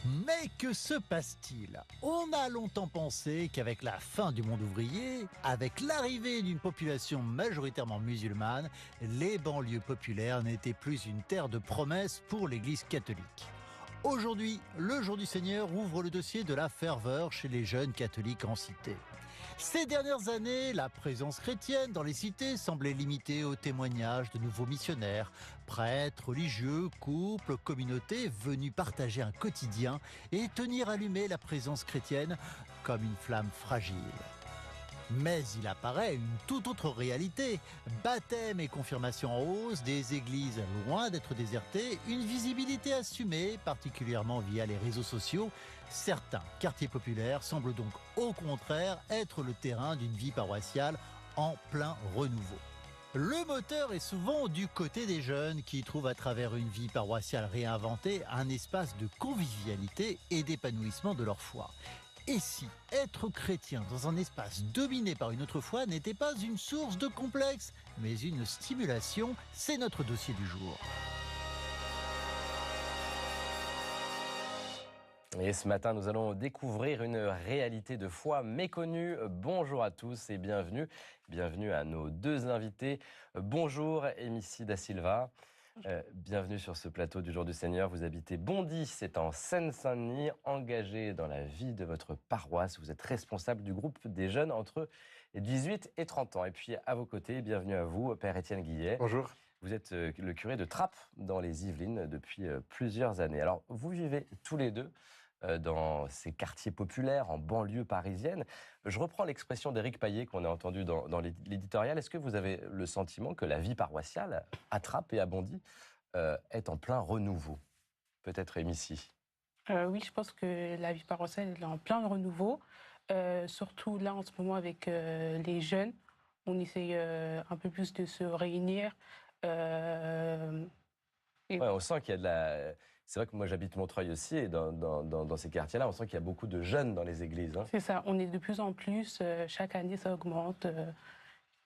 Mais que se passe-t-il? On a longtemps pensé qu'avec la fin du monde ouvrier, avec l'arrivée d'une population majoritairement musulmane, les banlieues populaires n'étaient plus une terre de promesses pour l'Église catholique. Aujourd'hui, le Jour du Seigneur ouvre le dossier de la ferveur chez les jeunes catholiques en cité. Ces dernières années, la présence chrétienne dans les cités semblait limitée aux témoignages de nouveaux missionnaires, prêtres, religieux, couples, communautés venus partager un quotidien et tenir allumée la présence chrétienne comme une flamme fragile. Mais il apparaît une toute autre réalité. Baptême et confirmation en hausse, des églises loin d'être désertées, une visibilité assumée, particulièrement via les réseaux sociaux. Certains quartiers populaires semblent donc au contraire être le terrain d'une vie paroissiale en plein renouveau. Le moteur est souvent du côté des jeunes qui trouvent à travers une vie paroissiale réinventée un espace de convivialité et d'épanouissement de leur foi. Et si être chrétien dans un espace dominé par une autre foi n'était pas une source de complexe, mais une stimulation? C'est notre dossier du jour. Et ce matin, nous allons découvrir une réalité de foi méconnue. Bonjour à tous et bienvenue. Bienvenue à nos deux invités. Bonjour, Émicie da Silva. Bienvenue sur ce plateau du Jour du Seigneur. Vous habitez Bondy, c'est en Seine-Saint-Denis, engagé dans la vie de votre paroisse. Vous êtes responsable du groupe des jeunes entre 18 et 30 ans. Et puis à vos côtés, bienvenue à vous, Père Étienne Guillet. Bonjour. Vous êtes le curé de Trappes dans les Yvelines depuis plusieurs années. Alors, vous vivez tous les deux dans ces quartiers populaires, en banlieue parisienne. Je reprends l'expression d'Éric Paillet qu'on a entendue dans l'éditorial. Est-ce que vous avez le sentiment que la vie paroissiale à Trappes et à Bondy est en plein renouveau? Peut-être Émicie. Oui, je pense que la vie paroissiale est en plein renouveau. Surtout là, en ce moment, avec les jeunes. On essaye un peu plus de se réunir. Ouais, on sent qu'il y a de la... C'est vrai que moi j'habite Montreuil aussi, et dans ces quartiers-là, on sent qu'il y a beaucoup de jeunes dans les églises. Hein. C'est ça, on est de plus en plus, chaque année ça augmente,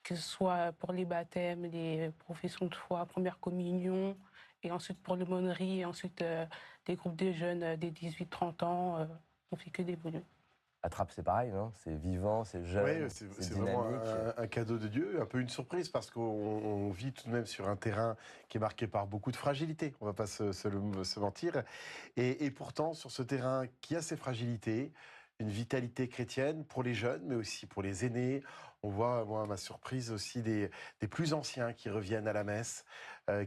que ce soit pour les baptêmes, les professions de foi, première communion, et ensuite pour l'aumônerie, et ensuite des groupes de jeunes des 18-30 ans, on fait que d'évoluer. À Trappes, c'est pareil, non? C'est vivant, c'est jeune, Oui, c'est vraiment dynamique. un cadeau de Dieu, un peu une surprise, parce qu'on vit tout de même sur un terrain qui est marqué par beaucoup de fragilité, on ne va pas se mentir. Et pourtant, sur ce terrain qui a ses fragilités, une vitalité chrétienne pour les jeunes, mais aussi pour les aînés. On voit, moi, à ma surprise, aussi des plus anciens qui reviennent à la messe,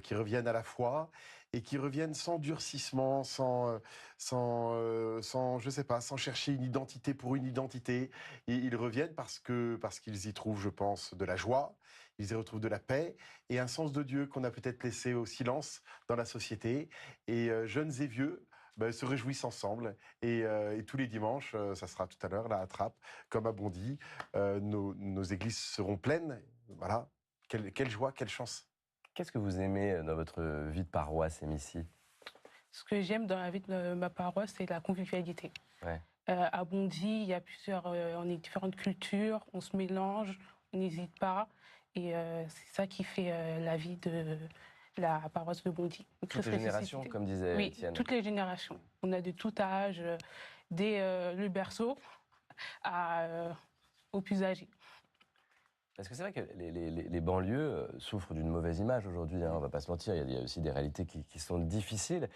qui reviennent à la foi, et qui reviennent sans durcissement, sans je sais pas, sans chercher une identité pour une identité. Et ils reviennent parce qu'ils y trouvent, je pense, de la joie, ils y retrouvent de la paix et un sens de Dieu qu'on a peut-être laissé au silence dans la société. Et jeunes et vieux se réjouissent ensemble. Et tous les dimanches, ça sera tout à l'heure, là, à Trappes, comme à Bondy, nos églises seront pleines. Voilà. Quelle joie, quelle chance. Qu'est-ce que vous aimez dans votre vie de paroisse, Émicie? Ce que j'aime dans la vie de ma paroisse, c'est la convivialité. Ouais. À Bondy, il y a on est différentes cultures, on se mélange, on n'hésite pas. Et c'est ça qui fait la vie de la paroisse de Bondy. Toutes les générations, comme disait oui, Étienne. toutes les générations. On a de tout âge, dès le berceau aux plus âgés. Parce que c'est vrai que les banlieues souffrent d'une mauvaise image aujourd'hui, hein, on ne va pas se mentir, il y a aussi des réalités qui sont difficiles.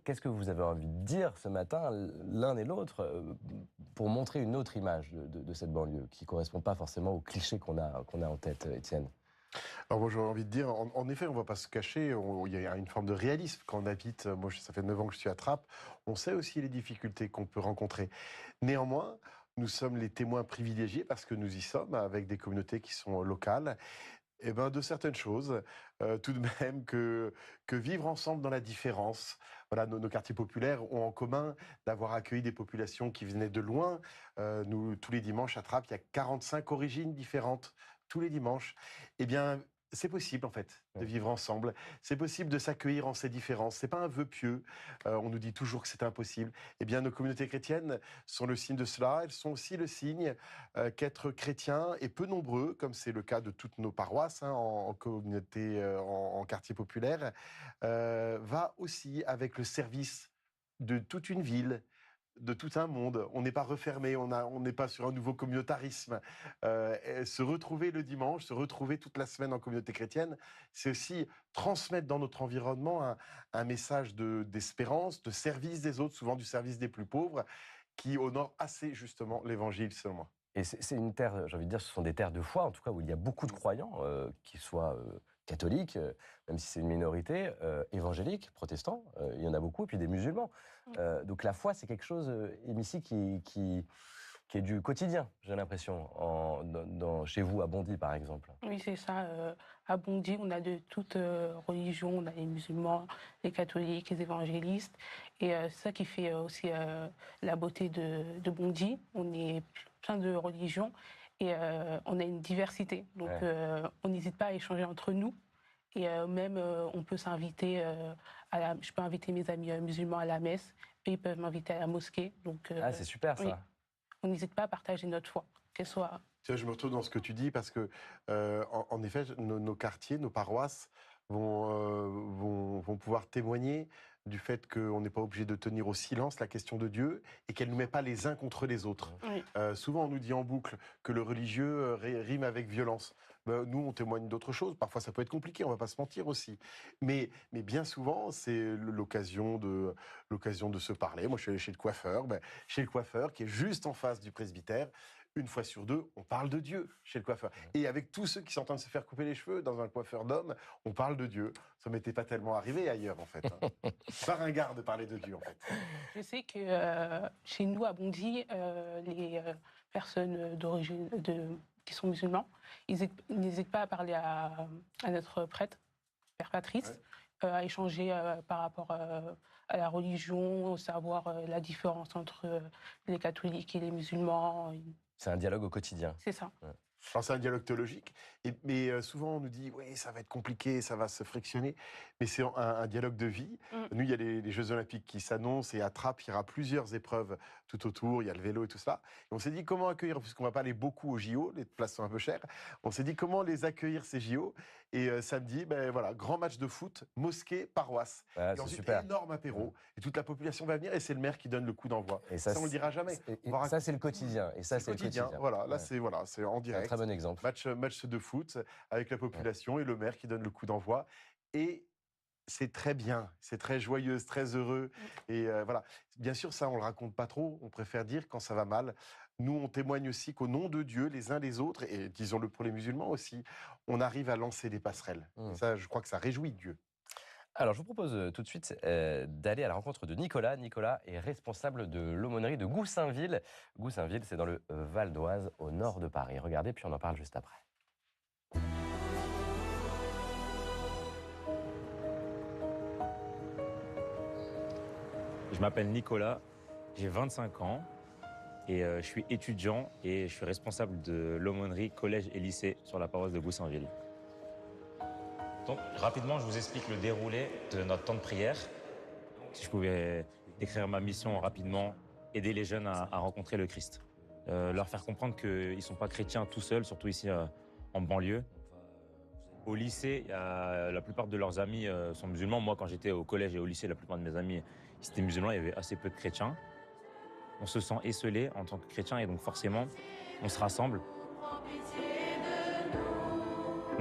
Qu'est-ce que vous avez envie de dire ce matin, l'un et l'autre, pour montrer une autre image de cette banlieue, qui ne correspond pas forcément aux clichés qu'on a en tête, Étienne? Alors moi j'aurais envie de dire, en effet, on ne va pas se cacher, il y a une forme de réalisme quand on habite. Moi ça fait 9 ans que je suis à Trappes, on sait aussi les difficultés qu'on peut rencontrer. Néanmoins, nous sommes les témoins privilégiés, parce que nous y sommes, avec des communautés qui sont locales, et de certaines choses, tout de même, que vivre ensemble dans la différence. Voilà, nos quartiers populaires ont en commun d'avoir accueilli des populations qui venaient de loin. Nous, tous les dimanches à Trappes, il y a 45 origines différentes, tous les dimanches. Eh bien, c'est possible, en fait, de vivre ensemble. C'est possible de s'accueillir en ces différences. C'est pas un vœu pieux. On nous dit toujours que c'est impossible. Eh bien, nos communautés chrétiennes sont le signe de cela. Elles sont aussi le signe qu'être chrétien, et peu nombreux, comme c'est le cas de toutes nos paroisses, hein, en communauté, en quartier populaire, va aussi avec le service de toute une ville, de tout un monde. On n'est pas refermé, on n'est pas sur un nouveau communautarisme. Se retrouver le dimanche, se retrouver toute la semaine en communauté chrétienne, c'est aussi transmettre dans notre environnement un message d'espérance, de service des autres, souvent du service des plus pauvres, qui honore assez justement l'évangile, selon moi. Et c'est une terre, j'ai envie de dire, ce sont des terres de foi, en tout cas, où il y a beaucoup de croyants, qui soient catholiques, même si c'est une minorité, évangéliques, protestants, il y en a beaucoup, et puis des musulmans. Donc la foi, c'est quelque chose, ici, qui est du quotidien, j'ai l'impression, chez vous, à Bondy, par exemple. Oui, c'est ça. À Bondy, on a de toutes religions. On a les musulmans, les catholiques, les évangélistes. Et c'est ça qui fait aussi la beauté de Bondy. On est plein de religions et on a une diversité. Donc, on n'hésite pas à échanger entre nous. Et même, on peut s'inviter, je peux inviter mes amis musulmans à la messe. Et ils peuvent m'inviter à la mosquée. Donc, c'est super, ça. Oui. On n'hésite pas à partager notre foi, qu'elle soit... Tu vois, je me retrouve dans ce que tu dis parce que, en effet, nos quartiers, nos paroisses vont pouvoir témoigner du fait qu'on n'est pas obligé de tenir au silence la question de Dieu et qu'elle ne nous met pas les uns contre les autres. Oui. Souvent, on nous dit en boucle que le religieux rime avec violence. Nous, on témoigne d'autre chose. Parfois, ça peut être compliqué, on ne va pas se mentir aussi. Mais bien souvent, c'est l'occasion de se parler. Moi, je suis allé chez le coiffeur. Chez le coiffeur, qui est juste en face du presbytère, une fois sur deux, on parle de Dieu chez le coiffeur. Et avec tous ceux qui sont en train de se faire couper les cheveux dans un coiffeur d'hommes, on parle de Dieu. Ça m'était pas tellement arrivé ailleurs, en fait. C'est pas ringard de parler de Dieu, en fait. Je sais que chez nous, à Bondy, les personnes d'origine qui sont musulmans, ils n'hésitent pas à parler à notre prêtre, Père Patrice, à échanger par rapport à la religion, savoir la différence entre les catholiques et les musulmans. C'est un dialogue au quotidien. C'est ça. Ouais. Alors c'est un dialogue théologique, mais souvent on nous dit oui, ça va être compliqué, ça va se frictionner, mais c'est un dialogue de vie. Nous, il y a les Jeux Olympiques qui s'annoncent et à Trappes, il y aura plusieurs épreuves tout autour, il y a le vélo et tout ça. Et on s'est dit comment accueillir, puisqu'on ne va pas aller beaucoup aux JO, les places sont un peu chères, on s'est dit comment les accueillir ces JO. Et samedi, voilà, grand match de foot, mosquée, paroisse. Ouais, et ensuite, super. énorme apéro. Et toute la population va venir et c'est le maire qui donne le coup d'envoi. Et ça, on ne le dira jamais. Ça, c'est le quotidien. Et ça, c'est le quotidien. Voilà, là, c'est en direct. Un très bon exemple. Match de foot avec la population et le maire qui donne le coup d'envoi. Et c'est très bien, c'est très joyeux, très heureux. Et voilà. Bien sûr, ça, on ne le raconte pas trop. On préfère dire quand ça va mal. Nous, on témoigne aussi qu'au nom de Dieu, les uns les autres, et disons-le pour les musulmans aussi, on arrive à lancer des passerelles. Et ça, je crois que ça réjouit Dieu. Alors, je vous propose tout de suite d'aller à la rencontre de Nicolas. Nicolas est responsable de l'aumônerie de Goussainville. Goussainville, c'est dans le Val d'Oise, au nord de Paris. Regardez, puis on en parle juste après. Je m'appelle Nicolas, j'ai 25 ans et je suis étudiant et je suis responsable de l'aumônerie collège et lycée sur la paroisse de Goussainville. Donc, rapidement, je vous explique le déroulé de notre temps de prière. Si je pouvais décrire ma mission rapidement, aider les jeunes à rencontrer le Christ. Leur faire comprendre qu'ils ne sont pas chrétiens tout seuls, surtout ici en banlieue. Au lycée, la plupart de leurs amis sont musulmans. Moi, quand j'étais au collège et au lycée, la plupart de mes amis étaient musulmans. Il y avait assez peu de chrétiens. On se sent esseulé en tant que chrétien et donc forcément, on se rassemble.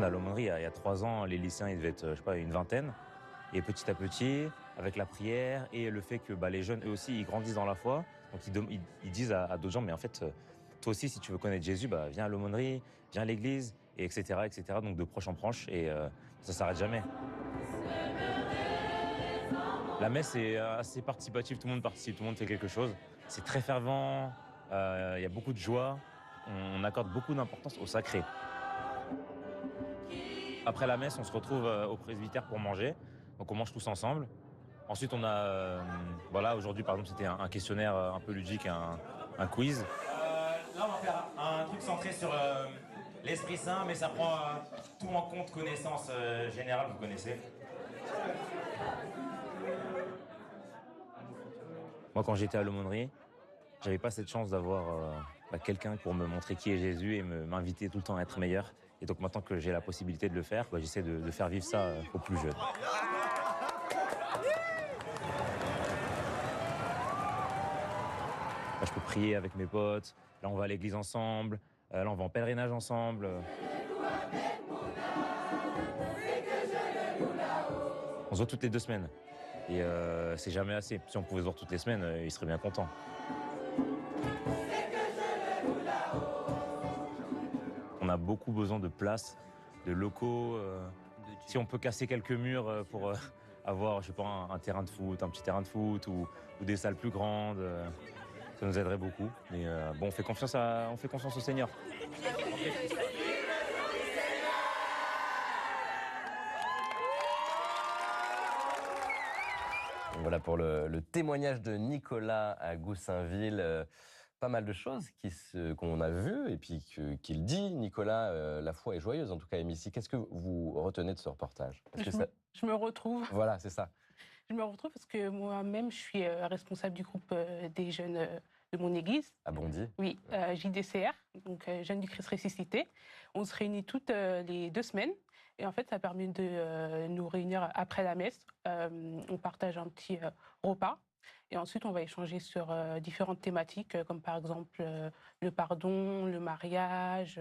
À l'aumônerie, il y a 3 ans, les lycéens, ils devaient être, je sais pas, une vingtaine. Et petit à petit, avec la prière et le fait que les jeunes, eux aussi, ils grandissent dans la foi, donc ils disent à d'autres gens, mais en fait, toi aussi, si tu veux connaître Jésus, viens à l'aumônerie, viens à l'église, et etc., etc. Donc de proche en proche, et ça ne s'arrête jamais. La messe est assez participative, tout le monde participe, tout le monde fait quelque chose. C'est très fervent, il y a beaucoup de joie, on accorde beaucoup d'importance au sacré. Après la messe, on se retrouve au presbytère pour manger, donc on mange tous ensemble. Ensuite, on a, voilà, aujourd'hui par exemple, c'était un questionnaire un peu ludique, un quiz. Là, on va faire un truc centré sur l'Esprit Saint, mais ça prend tout en compte, connaissance générale, vous connaissez. Moi, quand j'étais à l'aumônerie, j'avais pas cette chance d'avoir quelqu'un pour me montrer qui est Jésus et m'inviter tout le temps à être meilleur. Et donc maintenant que j'ai la possibilité de le faire, j'essaie de faire vivre ça aux plus jeunes. je peux prier avec mes potes. Là, on va à l'église ensemble. Là, on va en pèlerinage ensemble. On se voit toutes les 2 semaines. Et c'est jamais assez. Si on pouvait se voir toutes les semaines, il serait bien content. On a beaucoup besoin de place, de locaux. Si on peut casser quelques murs pour avoir, je sais pas, un terrain de foot, un petit terrain de foot ou des salles plus grandes, ça nous aiderait beaucoup. Mais bon, on fait confiance au Seigneur. Voilà pour le témoignage de Nicolas à Goussainville. Pas mal de choses qu'on a vues et puis qu'il dit. Nicolas, la foi est joyeuse, en tout cas, Amici. Qu'est-ce que vous retenez de ce reportage? Je me retrouve. Voilà, c'est ça. Je me retrouve parce que moi-même, je suis responsable du groupe des jeunes de mon église. À Bondy. Oui, JDCR, donc Jeunes du Christ ressuscité. On se réunit toutes les 2 semaines. Et en fait, ça permet de nous réunir après la messe. On partage un petit repas. Et ensuite, on va échanger sur différentes thématiques, comme par exemple le pardon, le mariage,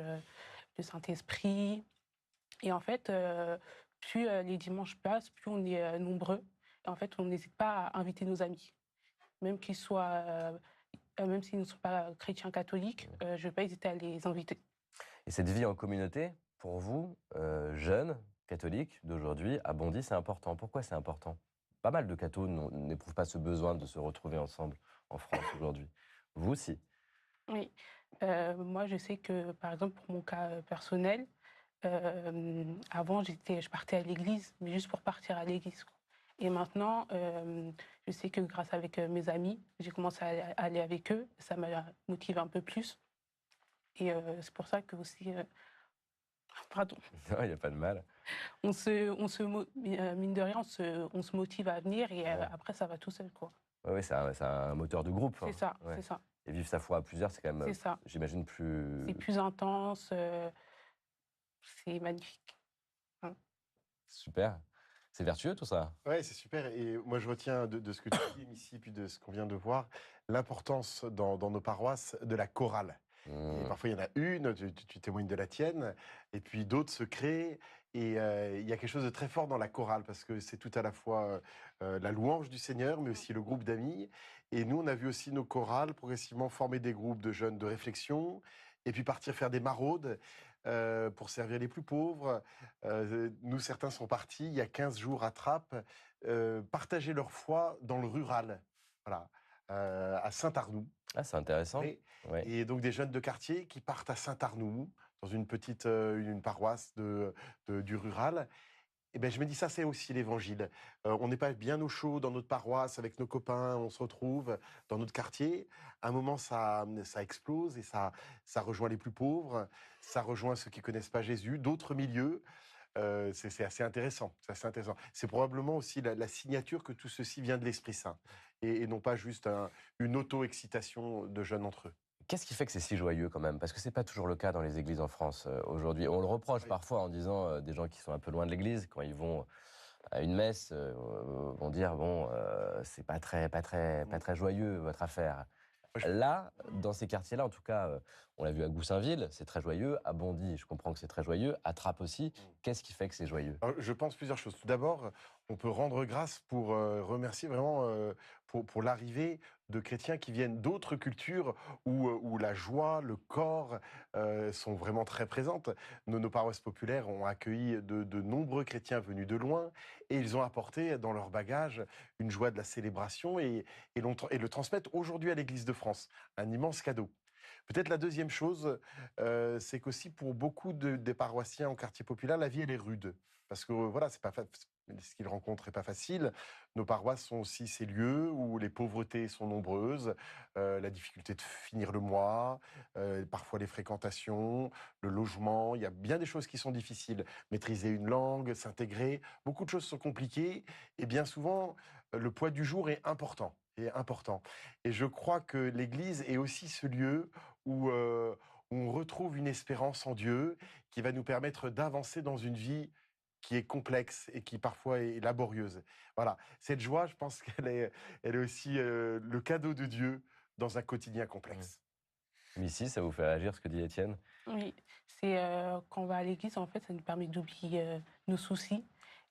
le Saint-Esprit. Et en fait, plus les dimanches passent, plus on est nombreux. Et en fait, on n'hésite pas à inviter nos amis. Même même s'ils ne sont pas chrétiens catholiques, je ne vais pas hésiter à les inviter. Et cette vie en communauté, pour vous, jeunes, catholiques d'aujourd'hui, à Bondy, c'est important. Pourquoi c'est important? Pas mal de cathos n'éprouvent pas ce besoin de se retrouver ensemble en France aujourd'hui. Vous aussi? Oui. Moi, je sais que, par exemple, pour mon cas personnel, avant, je partais à l'église, mais juste pour partir à l'église. Et maintenant, je sais que grâce avec mes amis, j'ai commencé à aller avec eux. Ça m'a motivé un peu plus. Et c'est pour ça que aussi... pardon. Non, il n'y a pas de mal. Mine de rien, on se motive à venir et après, ça va tout seul, quoi. Oui, c'est un moteur de groupe. C'est ça, c'est ça. Et vivre sa foi à plusieurs, c'est quand même, j'imagine, plus... C'est plus intense, c'est magnifique. Super. C'est vertueux, tout ça? Oui, c'est super. Et moi, je retiens de ce que tu dis ici, puis de ce qu'on vient de voir, l'importance dans nos paroisses de la chorale. Et parfois, il y en a une, tu témoignes de la tienne, et puis d'autres se créent. Et il y a quelque chose de très fort dans la chorale, parce que c'est tout à la fois la louange du Seigneur, mais aussi le groupe d'amis. Et nous, on a vu aussi nos chorales progressivement former des groupes de jeunes de réflexion, et puis partir faire des maraudes pour servir les plus pauvres. Nous, certains sont partis, il y a 15 jours à Trappes, partager leur foi dans le rural, voilà, à Saint-Arnoux. Ah, c'est intéressant. Et donc des jeunes de quartier qui partent à Saint-Arnoux, dans une petite une paroisse du rural. Et ben, je me dis, ça, c'est aussi l'évangile. On n'est pas bien au chaud dans notre paroisse avec nos copains, on se retrouve dans notre quartier. À un moment, ça explose et ça rejoint les plus pauvres, ça rejoint ceux qui ne connaissent pas Jésus, d'autres milieux. C'est assez intéressant. C'est probablement aussi la signature que tout ceci vient de l'Esprit Saint et non pas juste une auto-excitation de jeunes entre eux. Qu'est-ce qui fait que c'est si joyeux quand même? Parce que ce n'est pas toujours le cas dans les églises en France aujourd'hui. On le reproche parfois en disant des gens qui sont un peu loin de l'église, quand ils vont à une messe, vont dire bon, c'est pas très joyeux votre affaire. Là, dans ces quartiers-là, en tout cas, on l'a vu à Goussainville, c'est très joyeux. À Bondy, je comprends que c'est très joyeux. À Trappes aussi. Qu'est-ce qui fait que c'est joyeux? Alors, je pense plusieurs choses. Tout d'abord, on peut rendre grâce pour remercier vraiment pour l'arrivée de chrétiens qui viennent d'autres cultures où la joie, le corps sont vraiment très présentes. Nos paroisses populaires ont accueilli de nombreux chrétiens venus de loin et ils ont apporté dans leur bagage une joie de la célébration et le transmettent aujourd'hui à l'Église de France. Un immense cadeau. Peut-être la deuxième chose, c'est qu'aussi pour beaucoup des paroissiens en quartier populaire, la vie elle est rude. Parce que voilà, c'est pas ce qu'ils rencontrent n'est pas facile. Nos paroisses sont aussi ces lieux où les pauvretés sont nombreuses, la difficulté de finir le mois, parfois les fréquentations, le logement. Il y a bien des choses qui sont difficiles. Maîtriser une langue, s'intégrer, beaucoup de choses sont compliquées. Et bien souvent, le poids du jour est important. Et je crois que l'Église est aussi ce lieu où on retrouve une espérance en Dieu qui va nous permettre d'avancer dans une vie qui est complexe et qui parfois est laborieuse. Voilà, cette joie, je pense qu'elle est aussi le cadeau de Dieu dans un quotidien complexe. Mais ici, ça vous fait réagir ce que dit Étienne? Oui, c'est quand on va à l'église, en fait, ça nous permet d'oublier nos soucis.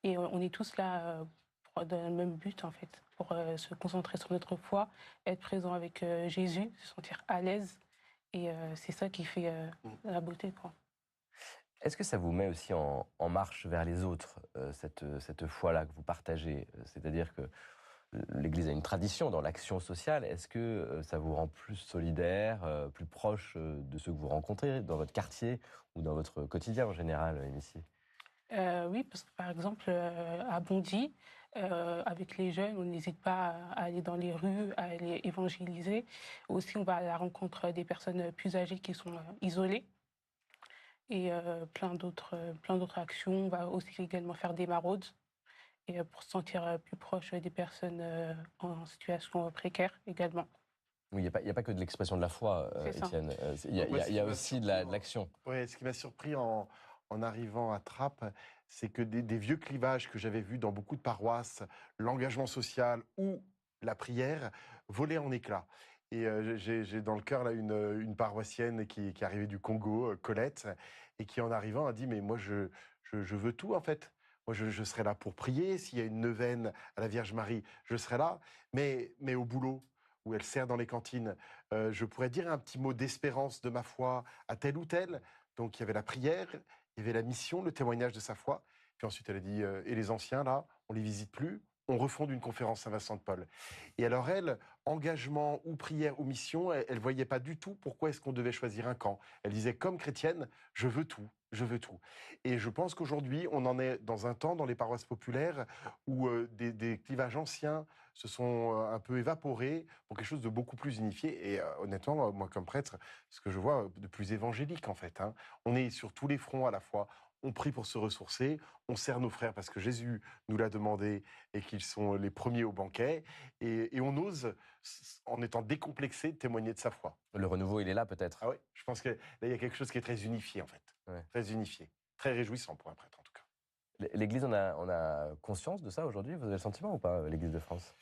Et on est tous là dans le même but, en fait, pour se concentrer sur notre foi, être présent avec Jésus, se sentir à l'aise. Et c'est ça qui fait la beauté, quoi. Est-ce que ça vous met aussi en marche vers les autres, cette foi-là que vous partagez? C'est-à-dire que l'Église a une tradition dans l'action sociale. Est-ce que ça vous rend plus solidaire, plus proche de ceux que vous rencontrez dans votre quartier ou dans votre quotidien en général, Émicie? Oui, parce que par exemple, à Bondy, avec les jeunes, on n'hésite pas à aller dans les rues, à aller évangéliser. Aussi, on va à la rencontre des personnes plus âgées qui sont isolées. Et plein d'autres actions. On va aussi également faire des maraudes et pour se sentir plus proche des personnes en situation précaire également. Oui, il n'y a pas que de l'expression de la foi, C'est ça. Étienne. Moi, ce Il y qui a m'a aussi de surpris l'action. Ouais, ce qui m'a surpris en arrivant à Trappes, c'est que des vieux clivages que j'avais vus dans beaucoup de paroisses, l'engagement social ou la prière, volaient en éclats. Et j'ai dans le cœur là une paroissienne qui est arrivée du Congo, Colette, et qui en arrivant a dit: mais moi je veux tout en fait. Moi je serai là pour prier. S'il y a une neuvaine à la Vierge Marie, je serai là. Mais au boulot, où elle sert dans les cantines, je pourrais dire un petit mot d'espérance de ma foi à tel ou tel. Donc il y avait la prière, il y avait la mission, le témoignage de sa foi. Puis ensuite elle a dit et les anciens là, on les visite plus, on refonde une conférence Saint-Vincent de Paul. Et alors elle, engagement ou prière ou mission, elle voyait pas du tout pourquoi est-ce qu'on devait choisir un camp. Elle disait comme chrétienne, je veux tout. Je veux tout. Et je pense qu'aujourd'hui, on en est dans un temps, dans les paroisses populaires, où des clivages anciens se sont un peu évaporés pour quelque chose de beaucoup plus unifié. Et honnêtement, moi, comme prêtre, ce que je vois de plus évangélique, en fait. Hein. On est sur tous les fronts à la fois. On prie pour se ressourcer, on sert nos frères parce que Jésus nous l'a demandé et qu'ils sont les premiers au banquet. Et on ose, en étant décomplexé, témoigner de sa foi. Le renouveau, il est là peut-être. Ah oui, je pense que là, il y a quelque chose qui est très unifié, en fait. Ouais. Très unifié. Très réjouissant pour un prêtre, en tout cas. L'Église, on a conscience de ça aujourd'hui? Vous avez le sentiment ou pas, l'Église de France?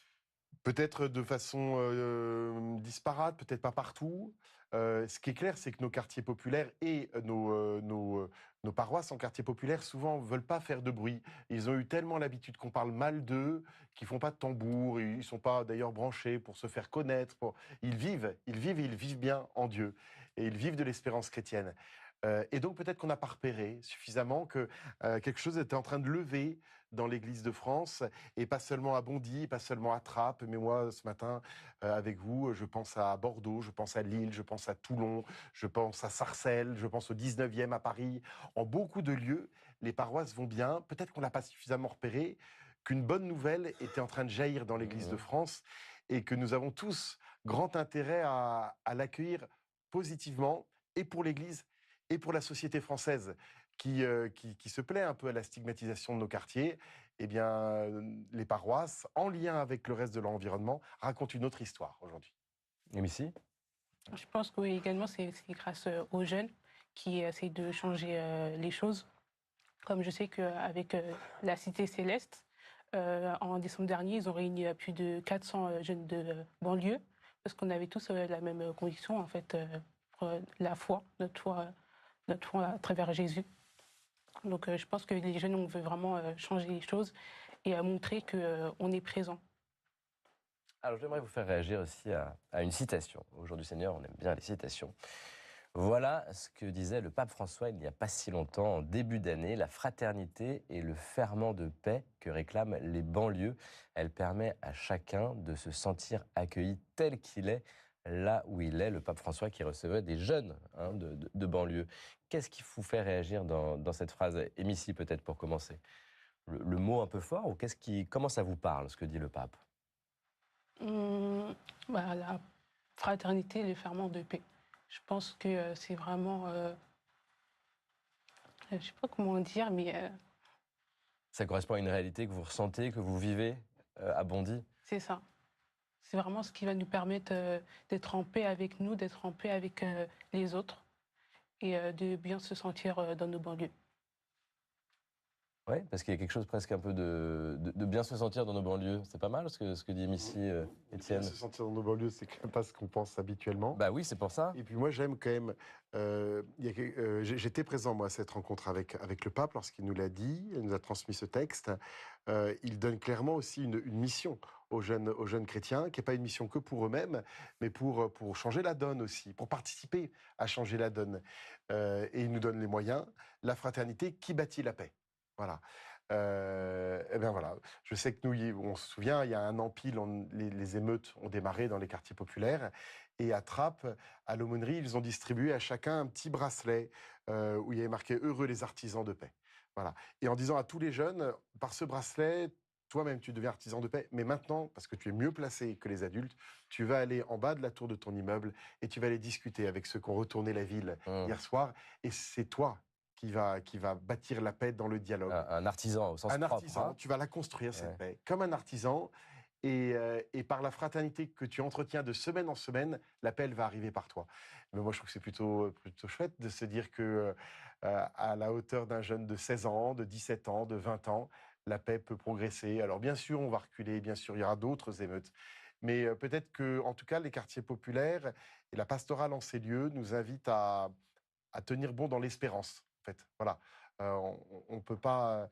Peut-être de façon disparate, peut-être pas partout. Ce qui est clair, c'est que nos quartiers populaires et nos paroisses en quartier populaire, souvent, ne veulent pas faire de bruit. Ils ont eu tellement l'habitude qu'on parle mal d'eux, qu'ils font pas de tambour, ils sont pas d'ailleurs branchés pour se faire connaître. Ils vivent et ils vivent bien en Dieu. Et ils vivent de l'espérance chrétienne. Et donc peut-être qu'on n'a pas repéré suffisamment que quelque chose était en train de lever dans l'Église de France, et pas seulement à Bondy, pas seulement à Trappes, mais moi ce matin avec vous, je pense à Bordeaux, je pense à Lille, je pense à Toulon, je pense à Sarcelles, je pense au 19e à Paris. En beaucoup de lieux, les paroisses vont bien, peut-être qu'on l'a pas suffisamment repéré, qu'une bonne nouvelle était en train de jaillir dans l'Église de France, et que nous avons tous grand intérêt à l'accueillir positivement, et pour l'Église et pour la société française qui se plaît un peu à la stigmatisation de nos quartiers. Eh bien, les paroisses, en lien avec le reste de leur environnement, racontent une autre histoire aujourd'hui. Émicie? Je pense que oui, également, c'est grâce aux jeunes qui essayent de changer les choses. Comme je sais qu'avec la Cité Céleste, en décembre dernier, ils ont réuni plus de 400 jeunes de banlieue, parce qu'on avait tous la même conviction, en fait, pour la foi, notre foi à travers Jésus. Donc je pense que les jeunes, on veut vraiment changer les choses et montrer qu'on est présent. Alors j'aimerais vous faire réagir aussi à une citation. Au jour du Seigneur, on aime bien les citations. Voilà ce que disait le pape François il n'y a pas si longtemps, en début d'année. La fraternité est le ferment de paix que réclament les banlieues. Elle permet à chacun de se sentir accueilli tel qu'il est, là où il est. Le pape François qui recevait des jeunes de banlieue. Qu'est-ce qui vous fait réagir dans cette phrase? Émicie, peut-être pour commencer. Le mot un peu fort, ou comment ça vous parle, ce que dit le pape? La fraternité, le ferment de paix. Je pense que c'est vraiment, je ne sais pas comment dire, mais Ça correspond à une réalité que vous ressentez, que vous vivez à Bondy? c'est ça. C'est vraiment ce qui va nous permettre d'être en paix avec nous, d'être en paix avec les autres et de bien se sentir dans nos banlieues. Oui, parce qu'il y a quelque chose presque un peu de bien se sentir dans nos banlieues. C'est pas mal ce que dit ici Étienne. Se sentir dans nos banlieues, c'est quand même pas ce qu'on pense habituellement. Bah oui, c'est pour ça. Et puis moi, j'aime quand même. J'étais présent, moi, à cette rencontre avec le pape lorsqu'il nous l'a dit, il nous a transmis ce texte. Il donne clairement aussi une mission aux jeunes chrétiens, qui n'est pas une mission que pour eux-mêmes, mais pour changer la donne aussi, pour participer à changer la donne. Et il nous donne les moyens, la fraternité qui bâtit la paix. Voilà. Eh bien voilà, je sais que nous, on se souvient, il y a un an pile, les émeutes ont démarré dans les quartiers populaires. Et à Trappes, à l'aumônerie, ils ont distribué à chacun un petit bracelet où il y avait marqué « Heureux les artisans de paix ». Voilà. Et en disant à tous les jeunes, par ce bracelet, toi-même, tu deviens artisan de paix. Mais maintenant, parce que tu es mieux placé que les adultes, tu vas aller en bas de la tour de ton immeuble et tu vas aller discuter avec ceux qui ont retourné la ville hier soir. Et c'est toi qui va bâtir la paix dans le dialogue. Un artisan au sens propre. Un artisan, tu vas la construire, cette paix, comme un artisan. Et par la fraternité que tu entretiens de semaine en semaine, la paix, elle va arriver par toi. Mais moi, je trouve que c'est plutôt chouette de se dire que à la hauteur d'un jeune de 16 ans, de 17 ans, de 20 ans, la paix peut progresser. Alors bien sûr, on va reculer, bien sûr, il y aura d'autres émeutes. Mais peut-être que, en tout cas, les quartiers populaires et la pastorale en ces lieux nous invitent à tenir bon dans l'espérance. En fait, voilà, on peut pas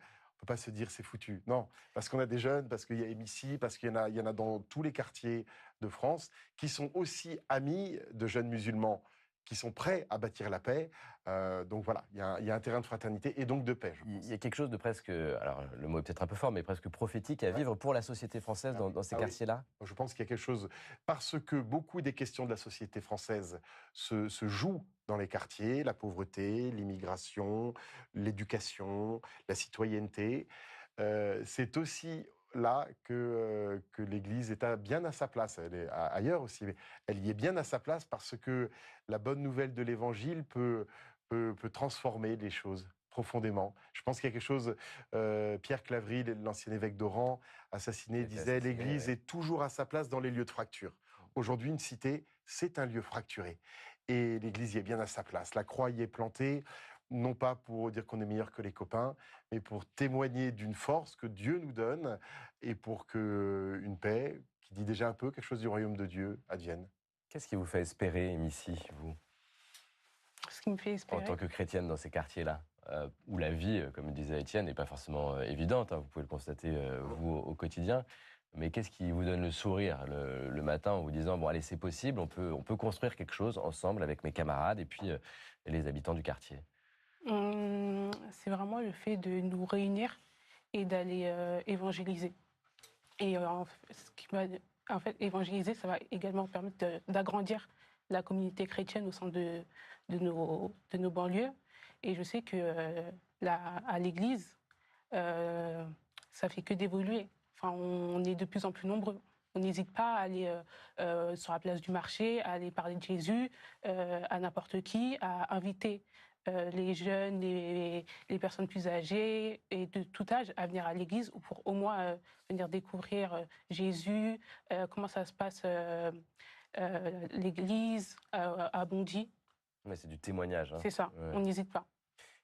se dire c'est foutu. Non, parce qu'on a des jeunes, parce qu'il y a Émicie, parce qu'il y en a dans tous les quartiers de France qui sont aussi amis de jeunes musulmans qui sont prêts à bâtir la paix. Donc voilà, il y a un terrain de fraternité et donc de paix, je pense. Il y a quelque chose de presque, alors le mot est peut-être un peu fort, mais presque prophétique à vivre pour la société française dans ces quartiers-là. Je pense qu'il y a quelque chose, parce que beaucoup des questions de la société française se jouent dans les quartiers, la pauvreté, l'immigration, l'éducation, la citoyenneté. C'est aussi là que l'Église est bien à sa place. Elle est ailleurs aussi, mais elle y est bien à sa place parce que la bonne nouvelle de l'Évangile peut transformer les choses profondément. Je pense qu'il y a quelque chose, Pierre Claverie, l'ancien évêque d'Oran, assassiné, disait « L'Église est toujours à sa place dans les lieux de fracture ». Aujourd'hui, une cité, c'est un lieu fracturé. Et l'Église y est bien à sa place. La croix y est plantée, non pas pour dire qu'on est meilleur que les copains, mais pour témoigner d'une force que Dieu nous donne et pour qu'une paix, qui dit déjà un peu quelque chose du royaume de Dieu, advienne. Qu'est-ce qui vous fait espérer, ici, vous? Ce qui me fait espérer. En tant que chrétienne dans ces quartiers-là, où la vie, comme disait Étienne, n'est pas forcément évidente, hein, vous pouvez le constater, vous, au quotidien. Mais qu'est-ce qui vous donne le sourire le matin en vous disant « Bon, allez, c'est possible, on peut construire quelque chose ensemble avec mes camarades et puis les habitants du quartier ». C'est vraiment le fait de nous réunir et d'aller évangéliser. Et en fait, évangéliser, ça va également permettre d'agrandir la communauté chrétienne au sein de nos banlieues. Et je sais que à l'Église, ça fait que d'évoluer. Enfin, on est de plus en plus nombreux. On n'hésite pas à aller sur la place du marché, à aller parler de Jésus à n'importe qui, à inviter les jeunes, les personnes plus âgées et de tout âge à venir à l'église ou pour au moins venir découvrir Jésus, comment ça se passe l'église à Bondy. Mais c'est du témoignage. Hein. C'est ça, ouais. On n'hésite pas.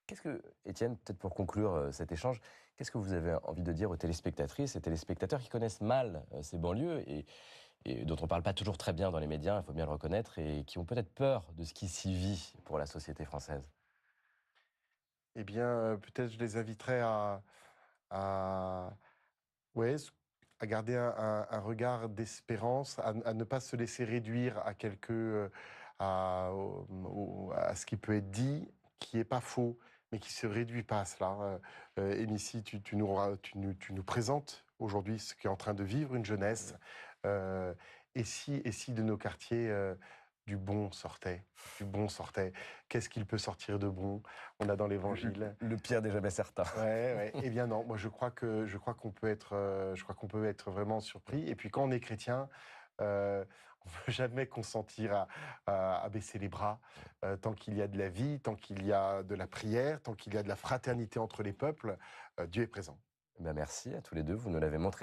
Qu'est-ce que, Étienne, peut-être pour conclure cet échange, qu'est-ce que vous avez envie de dire aux téléspectatrices et téléspectateurs qui connaissent mal ces banlieues et dont on ne parle pas toujours très bien dans les médias, il faut bien le reconnaître, et qui ont peut-être peur de ce qui s'y vit pour la société française? Eh bien, peut-être je les inviterais à garder un regard d'espérance, à ne pas se laisser réduire à à ce qui peut être dit, qui n'est pas faux, mais qui ne se réduit pas à cela. Émicie, tu nous présentes aujourd'hui ce qu'est en train de vivre une jeunesse. Et si de nos quartiers... du bon sortait. Qu'est-ce qu'il peut sortir de bon? On a dans l'Évangile. Le pire n'est jamais certain. Ouais. Eh bien non, moi je crois qu'on peut être vraiment surpris. Et puis quand on est chrétien, on ne peut jamais consentir à baisser les bras. Tant qu'il y a de la vie, tant qu'il y a de la prière, tant qu'il y a de la fraternité entre les peuples, Dieu est présent. Merci à tous les deux, vous nous l'avez montré.